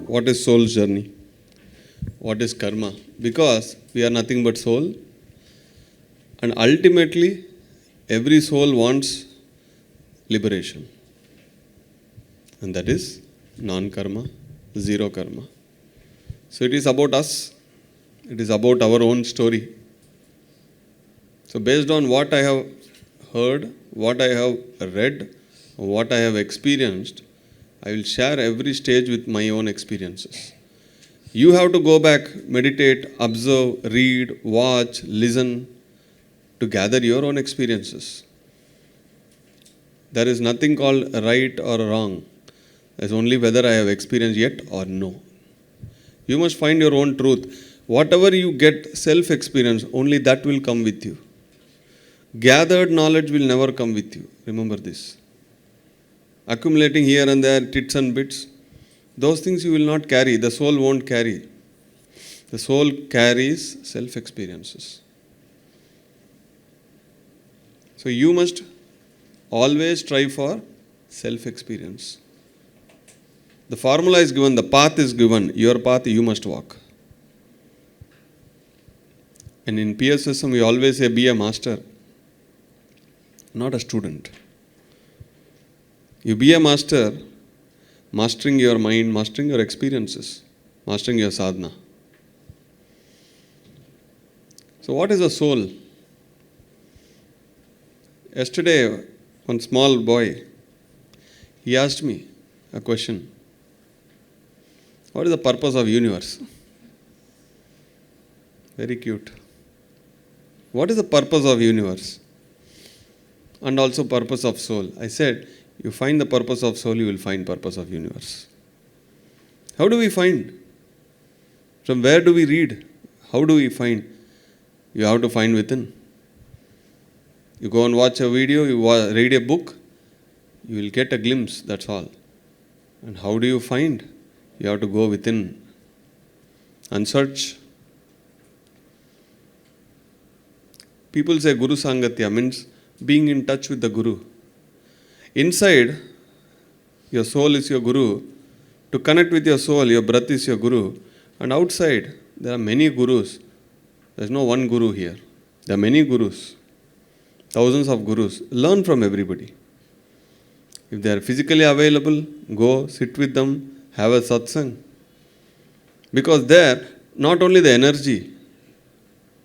What is soul's journey? What is karma? Because we are nothing but soul, and ultimately every soul wants liberation, and that is non-karma, zero karma. So it is about us, it is about our own story. So based on what I have heard, what I have read, what I have experienced, I will share every stage with my own experiences. You have to go back, meditate, observe, read, watch, listen to gather your own experiences. There is nothing called right or wrong. There's only whether I have experienced yet or no. You must find your own truth. Whatever you get self-experience, only that will come with you. Gathered knowledge will never come with you. Remember this. Accumulating here and there, tits and bits, those things you will not carry. The soul won't carry. The soul carries self-experiences. So you must always strive for self-experience. The formula is given, the path is given. Your path you must walk. And in PSSM we always say be a master, not a student. You be a master, mastering your mind, mastering your experiences, mastering your sadhana. So what is a soul? Yesterday, one small boy, he asked me a question. What is the purpose of universe? Very cute. What is the purpose of universe? And also purpose of soul. I said, you find the purpose of soul, you will find purpose of universe. How do we find? From where do we read? How do we find? You have to find within. You go and watch a video, you read a book, you will get a glimpse, that's all. And how do you find? You have to go within and search. People say Guru Sangatya means being in touch with the Guru. Inside, your soul is your Guru. To connect with your soul, your breath is your Guru. And outside, there are many Gurus. There is no one Guru here. There are many Gurus. Thousands of Gurus. Learn from everybody. If they are physically available, go, sit with them, have a satsang. Because there, not only the energy,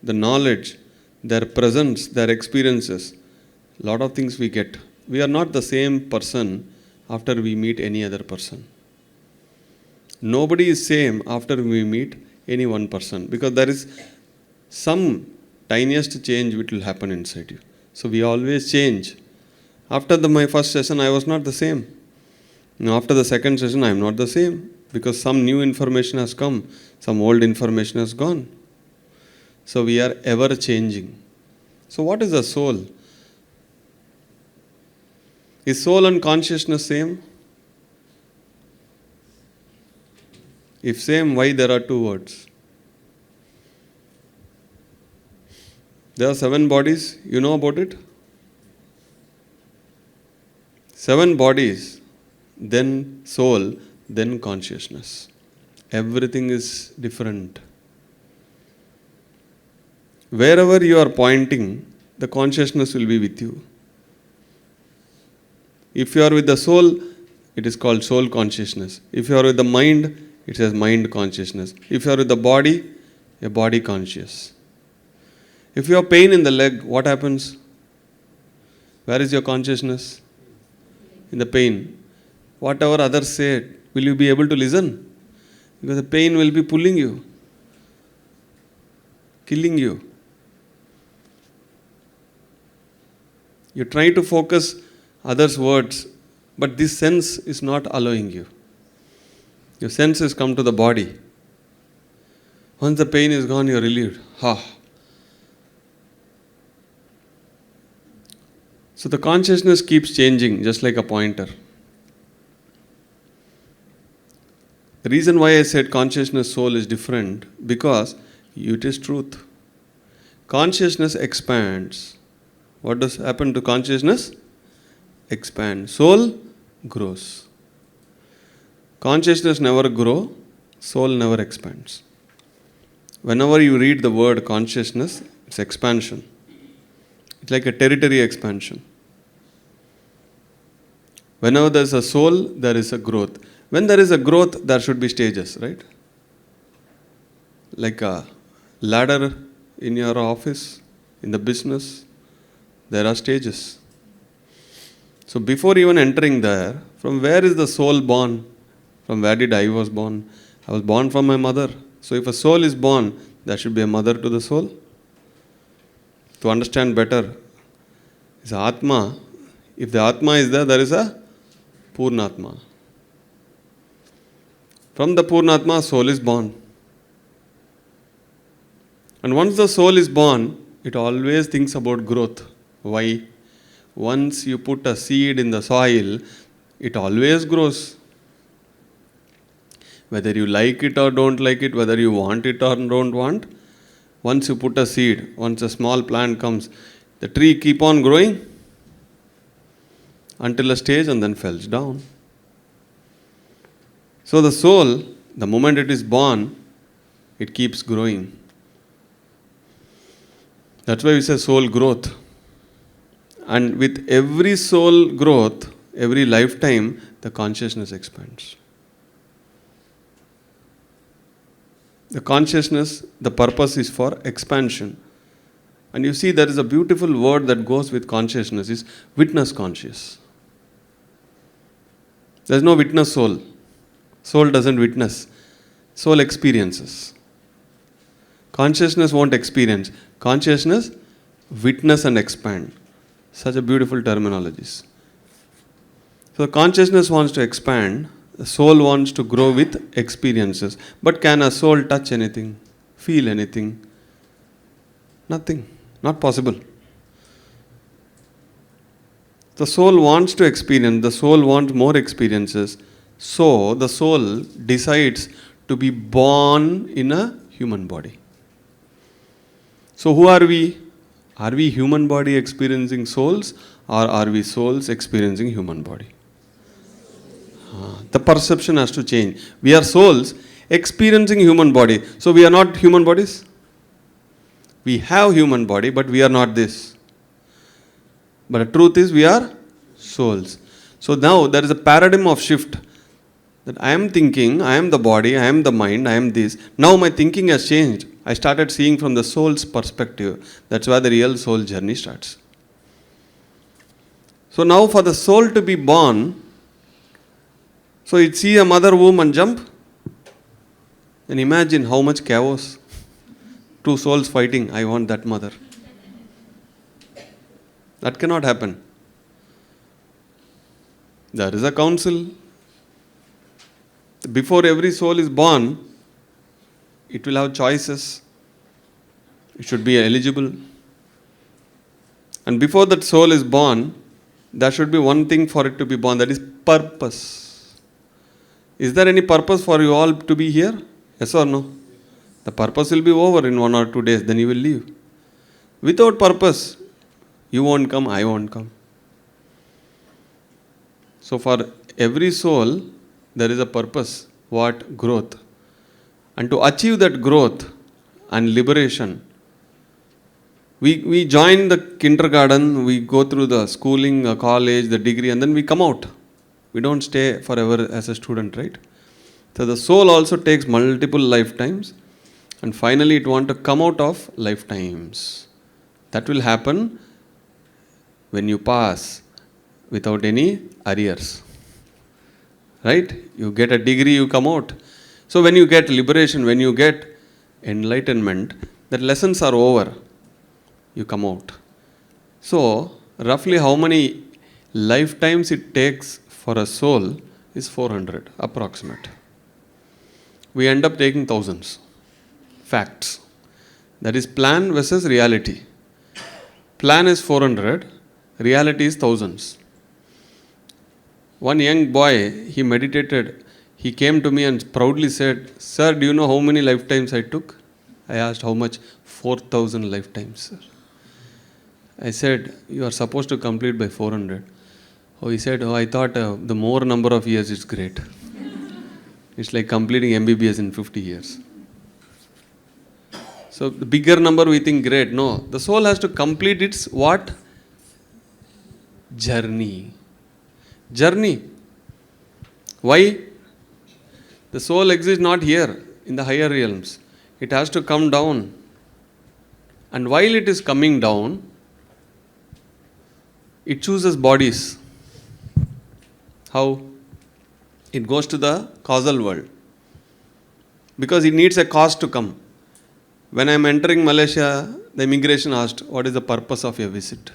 the knowledge, their presence, their experiences, a lot of things we get. We are not the same person after we meet any other person. Nobody is same after we meet any one person, because there is some tiniest change which will happen inside you. So we always change. After my first session, I was not the same. Now after the second session, I am not the same, because some new information has come, some old information has gone. So we are ever changing. So what is the soul? Is soul and consciousness same? If same, why there are two words? There are 7 bodies. You know about it? 7 bodies, then soul, then consciousness. Everything is different. Wherever you are pointing, the consciousness will be with you. If you are with the soul, it is called soul consciousness. If you are with the mind, it says mind consciousness. If you are with the body, a body conscious. If you have pain in the leg, what happens? Where is your consciousness? In the pain. Whatever others say, will you be able to listen? Because the pain will be pulling you, killing you. You try to focus others' words, but this sense is not allowing you. Your senses come to the body. Once the pain is gone, you are relieved. So the consciousness keeps changing, just like a pointer. The reason why I said consciousness, soul is different, because it is truth. Consciousness expands. What does happen to consciousness? expands. Soul grows. Consciousness never grows, soul never expands. Whenever you read the word consciousness, it's expansion. It's like a territory expansion. Whenever there is a soul, there is a growth. When there is a growth, there should be stages, right? Like a ladder in your office, in the business, there are stages. So before even entering there, from where is the soul born? From where did I was born? I was born from my mother. So if a soul is born, there should be a mother to the soul. To understand better, is Atma. If the Atma is there, there is a Purnatma. From the Purnatma, soul is born. And once the soul is born, it always thinks about growth. Why? Once you put a seed in the soil, it always grows. Whether you like it or don't like it, whether you want it or don't want, once you put a seed, once a small plant comes, the tree keep on growing until a stage and then falls down. So the soul, the moment it is born, it keeps growing. That's why we say soul growth. And with every soul growth, every lifetime, the consciousness expands. The consciousness, the purpose is for expansion. And you see there is a beautiful word that goes with consciousness, is witness conscious. There is no witness soul. Soul doesn't witness. Soul experiences. Consciousness won't experience. Consciousness witness and expand. Such a beautiful terminologies. So consciousness wants to expand. The soul wants to grow with experiences. But can a soul touch anything? Feel anything? Nothing. Not possible. The soul wants to experience. The soul wants more experiences. So the soul decides to be born in a human body. So who are we? Are we human body experiencing souls, or are we souls experiencing human body? The perception has to change. We are souls experiencing human body. So we are not human bodies. We have human body, but we are not this. But the truth is we are souls. So now there is a paradigm of shift. That I am thinking, I am the body, I am the mind, I am this. Now my thinking has changed. I started seeing from the soul's perspective. That's why the real soul journey starts. So now for the soul to be born, so it see a mother womb and jump. And imagine how much chaos. Two souls fighting, I want that mother. That cannot happen. There is a council. Before every soul is born, it will have choices. It should be eligible. And before that soul is born, there should be one thing for it to be born, that is purpose. Is there any purpose for you all to be here? Yes or no? The purpose will be over in 1 or 2 days, then you will leave. Without purpose, you won't come, I won't come. So for every soul, there is a purpose. What? Growth. And to achieve that growth and liberation, we join the kindergarten, we go through the schooling, college, the degree, and then we come out. We don't stay forever as a student, right? So the soul also takes multiple lifetimes, and finally it wants to come out of lifetimes. That will happen when you pass without any arrears. Right? You get a degree, you come out. So when you get liberation, when you get enlightenment, the lessons are over. You come out. So roughly how many lifetimes it takes for a soul is 400, approximate. We end up taking thousands. Facts. That is plan versus reality. Plan is 400, reality is thousands. One young boy, he meditated. He came to me and proudly said, "Sir, do you know how many lifetimes I took?" I asked, "How much?" 4,000 lifetimes, sir. I said, "You are supposed to complete by 400. Oh, he said, oh, I thought the more number of years is great. It's like completing MBBS in 50 years. So the bigger number we think great. No, the soul has to complete its what? Journey. Journey. Why? The soul exists not here in the higher realms. It has to come down. And while it is coming down, it chooses bodies. How? It goes to the causal world. Because it needs a cause to come. When I am entering Malaysia, the immigration asked, what is the purpose of your visit?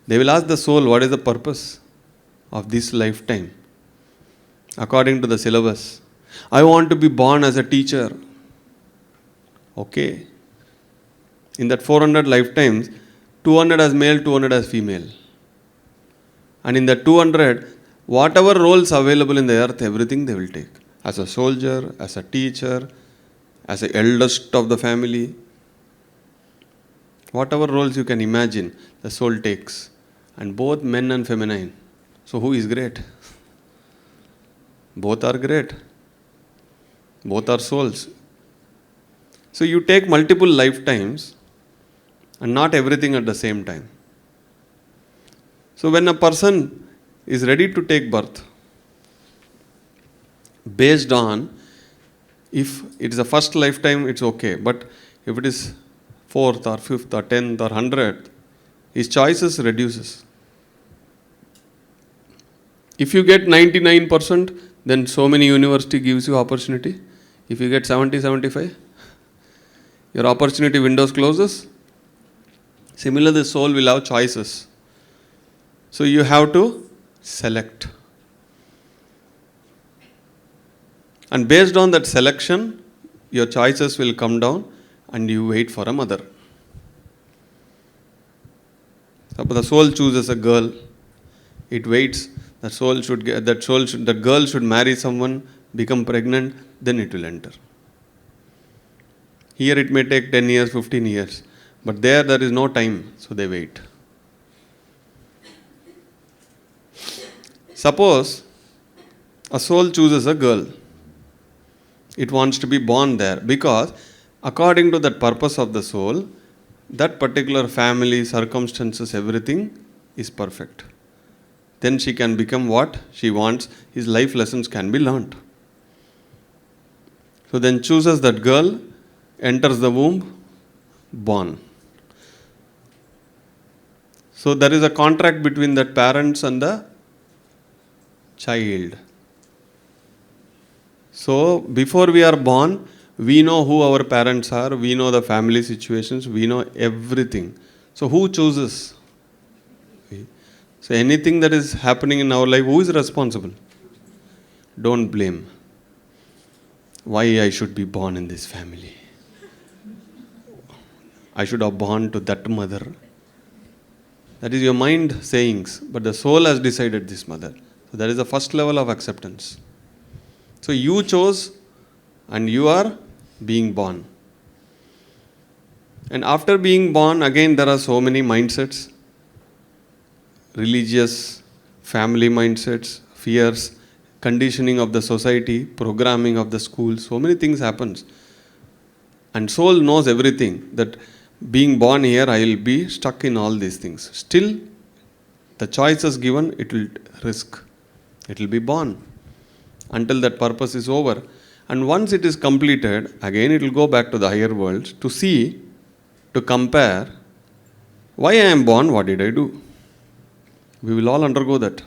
They will ask the soul, what is the purpose of this lifetime? According to the syllabus. I want to be born as a teacher. Okay. In that 400 lifetimes, 200 as male, 200 as female. And in the 200, whatever roles available in the earth, everything they will take. As a soldier, as a teacher, as the eldest of the family. Whatever roles you can imagine, the soul takes. And both men and feminine. So who is great? Both are great. Both are souls. So you take multiple lifetimes and not everything at the same time. So when a person is ready to take birth, based on, if it is a first lifetime, it's okay. But if it is 4th or 5th or 10th or 100th, his choices reduces. If you get 99%, then so many university gives you opportunity. If you get 70, 75, your opportunity windows closes. Similarly, the soul will have choices. So you have to select. And based on that selection, your choices will come down and you wait for a mother. Suppose the soul chooses a girl, it waits. That girl should marry someone, become pregnant, then it will enter. Here it may take 10 years, 15 years. But there is no time, so they wait. Suppose a soul chooses a girl. It wants to be born there because according to that purpose of the soul, that particular family, circumstances, everything is perfect. Then she can become what she wants. His life lessons can be learnt. So then chooses that girl, enters the womb, born. So there is a contract between the parents and the child. So before we are born, we know who our parents are, we know the family situations, we know everything. So who chooses? So anything that is happening in our life, who is responsible? Don't blame. Why I should be born in this family? I should have born to that mother. That is your mind sayings, but the soul has decided this mother. So that is the first level of acceptance. So you chose and you are being born. And after being born, again there are so many mindsets. Religious, family mindsets, fears, conditioning of the society, programming of the school, so many things happens. And soul knows everything, that being born here, I will be stuck in all these things. Still, the choice is given, it will risk. It will be born until that purpose is over. And once it is completed, again it will go back to the higher worlds to see, to compare, why I am born, what did I do? We will all undergo that.